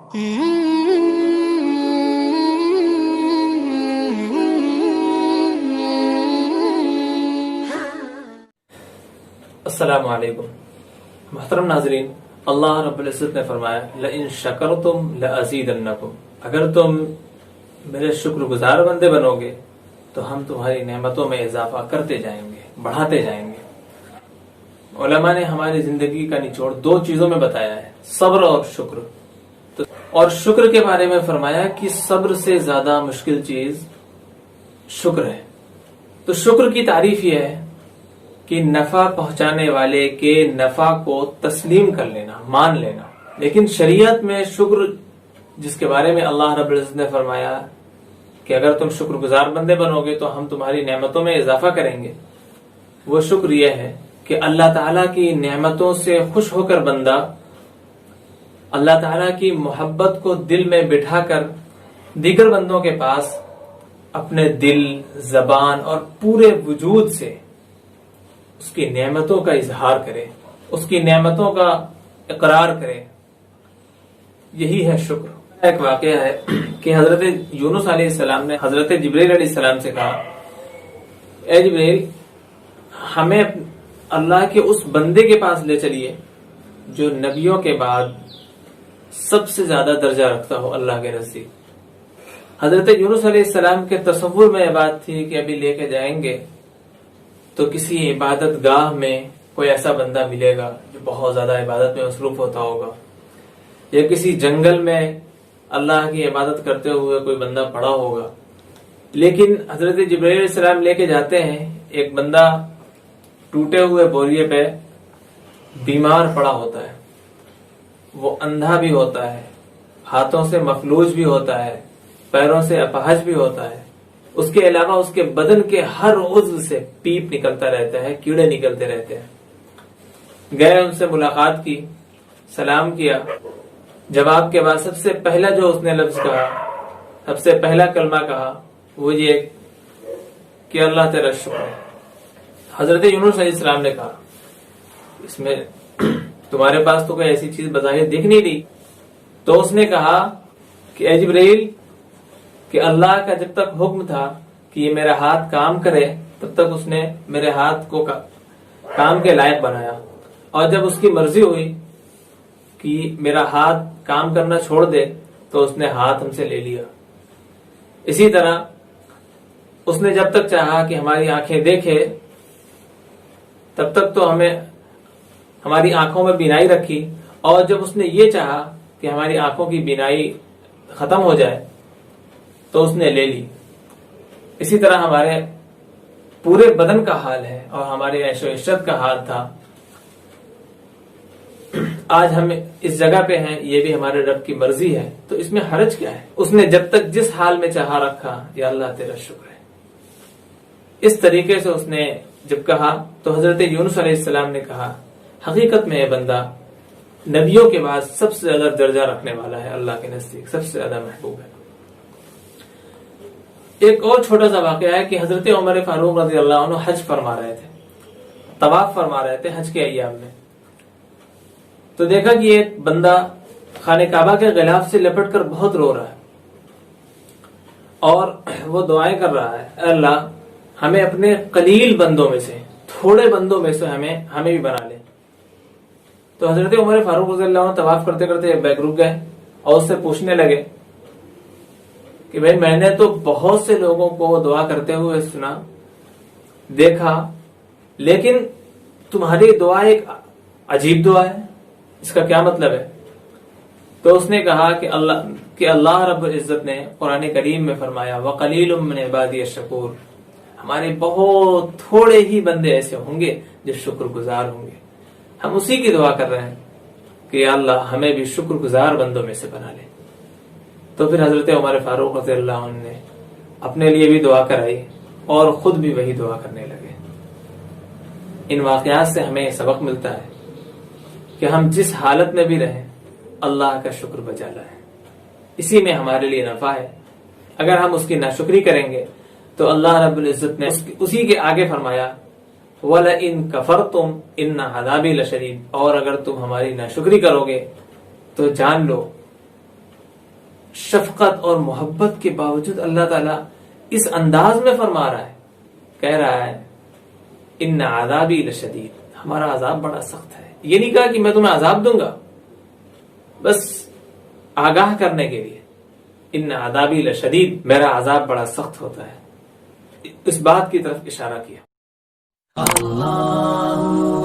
السلام علیکم محترم ناظرین، اللہ رب العزت نے فرمایا لئن شکرتم لازیدنکم، اگر تم میرے شکر گزار بندے بنو گے تو ہم تمہاری نعمتوں میں اضافہ کرتے جائیں گے، بڑھاتے جائیں گے۔ علماء نے ہماری زندگی کا نچوڑ دو چیزوں میں بتایا ہے، صبر اور شکر۔ اور شکر کے بارے میں فرمایا کہ صبر سے زیادہ مشکل چیز شکر ہے۔ تو شکر کی تعریف یہ ہے کہ نفع پہنچانے والے کے نفع کو تسلیم کر لینا، مان لینا۔ لیکن شریعت میں شکر جس کے بارے میں اللہ رب العزت نے فرمایا کہ اگر تم شکر گزار بندے بنو گے تو ہم تمہاری نعمتوں میں اضافہ کریں گے، وہ شکر یہ ہے کہ اللہ تعالیٰ کی نعمتوں سے خوش ہو کر بندہ اللہ تعالیٰ کی محبت کو دل میں بٹھا کر دیگر بندوں کے پاس اپنے دل، زبان اور پورے وجود سے اس کی نعمتوں کا اظہار کرے، اس کی نعمتوں کا اقرار کرے۔ یہی ہے شکر۔ ایک واقعہ ہے کہ حضرت یونس علیہ السلام نے حضرت جبریل علیہ السلام سے کہا، اے جبریل، ہمیں اللہ کے اس بندے کے پاس لے چلیے جو نبیوں کے بعد سب سے زیادہ درجہ رکھتا ہو اللہ کے نزدیک۔ حضرت یونس علیہ السلام کے تصور میں یہ بات تھی کہ ابھی لے کے جائیں گے تو کسی عبادت گاہ میں کوئی ایسا بندہ ملے گا جو بہت زیادہ عبادت میں مصروف ہوتا ہوگا، یا کسی جنگل میں اللہ کی عبادت کرتے ہوئے کوئی بندہ پڑا ہوگا۔ لیکن حضرت جبرائیل علیہ السلام لے کے جاتے ہیں، ایک بندہ ٹوٹے ہوئے بوریے پہ بیمار پڑا ہوتا ہے، وہ اندھا بھی ہوتا ہے، ہاتھوں سے مفلوج بھی ہوتا ہے، پیروں سے اپہج بھی ہوتا ہے، اس کے علاوہ اس کے بدن کے ہر عضو سے پیپ نکلتا رہتا ہے، کیڑے نکلتے رہتے ہیں۔ گئے، ان سے ملاقات کی، سلام کیا۔ جواب کے بعد سب سے پہلا جو اس نے لفظ کہا، سب سے پہلا کلمہ کہا، وہ یہ کہ اللہ تیرا شکر ہے۔ حضرت یونس علیہ السلام نے کہا، اس میں تمہارے پاس تو کوئی ایسی چیز بظاہر دکھ نہیں دی۔ تو اس نے کہا کہ اے جبرائیل، کہ اللہ کا جب تک حکم تھا کہ یہ میرا ہاتھ کام کرے تب تک اس نے میرے ہاتھ کو کام کے لائق بنایا، اور جب اس کی مرضی ہوئی کہ میرا ہاتھ کام کرنا چھوڑ دے تو اس نے ہاتھ ہم سے لے لیا۔ اسی طرح اس نے جب تک چاہا کہ ہماری آنکھیں دیکھے تب تک تو ہماری آنکھوں میں بینائی رکھی، اور جب اس نے یہ چاہا کہ ہماری آنکھوں کی بینائی ختم ہو جائے تو اس نے لے لی۔ اسی طرح ہمارے پورے بدن کا حال ہے اور ہماری عیش و عشرت کا حال تھا۔ آج ہم اس جگہ پہ ہیں، یہ بھی ہمارے رب کی مرضی ہے، تو اس میں حرج کیا ہے؟ اس نے جب تک جس حال میں چاہا رکھا، یا اللہ تیرا شکر ہے۔ اس طریقے سے اس نے جب کہا تو حضرت یونس علیہ السلام نے کہا، حقیقت میں یہ بندہ نبیوں کے بعد سب سے زیادہ درجہ رکھنے والا ہے، اللہ کے نزدیک سب سے زیادہ محبوب ہے۔ ایک اور چھوٹا سا واقعہ ہے کہ حضرت عمر فاروق رضی اللہ عنہ حج فرما رہے تھے، طواف فرما رہے تھے حج کے ایام میں۔ تو دیکھا کہ ایک بندہ خانہ کعبہ کے غلاف سے لپٹ کر بہت رو رہا ہے، اور وہ دعائیں کر رہا ہے، اے اللہ ہمیں اپنے قلیل بندوں میں سے، تھوڑے بندوں میں سے ہمیں بھی بنا لے۔ تو حضرت عمر فاروق رضی اللہ عنہ طواف کرتے کرتے بیک رک گئے اور اس سے پوچھنے لگے کہ بھائی، میں نے تو بہت سے لوگوں کو دعا کرتے ہوئے سنا، دیکھا، لیکن تمہاری دعا ایک عجیب دعا ہے، اس کا کیا مطلب ہے؟ تو اس نے کہا کہ اللہ رب العزت نے قرآن کریم میں فرمایا، وَقَلِيلٌ مِّنْ عِبَادِيَ الشَّكُورُ، ہمارے بہت تھوڑے ہی بندے ایسے ہوں گے جو شکر گزار ہوں گے۔ ہم اسی کی دعا کر رہے ہیں کہ یا اللہ ہمیں بھی شکر گزار بندوں میں سے بنا لے۔ تو پھر حضرت عمر فاروق رضی اللہ عنہ نے اپنے لیے بھی دعا کرائی اور خود بھی وہی دعا کرنے لگے۔ ان واقعات سے ہمیں سبق ملتا ہے کہ ہم جس حالت میں بھی رہیں اللہ کا شکر بجا لائیں، اسی میں ہمارے لیے نفع ہے۔ اگر ہم اس کی ناشکری کریں گے تو اللہ رب العزت نے اسی کے آگے فرمایا، وَلَئِن كَفَرْتُمْ إِنَّ عَذَابِي لَشَدِيدٌ، اور اگر تم ہماری ناشکری کرو گے تو جان لو شفقت اور محبت کے باوجود اللہ تعالیٰ اس انداز میں فرما رہا ہے، کہہ رہا ہے ان عذابی لشدید، ہمارا عذاب بڑا سخت ہے۔ یہ نہیں کہا کہ میں تمہیں عذاب دوں گا، بس آگاہ کرنے کے لیے ان عذابی لشدید، میرا عذاب بڑا سخت ہوتا ہے، اس بات کی طرف اشارہ کیا۔ اللہ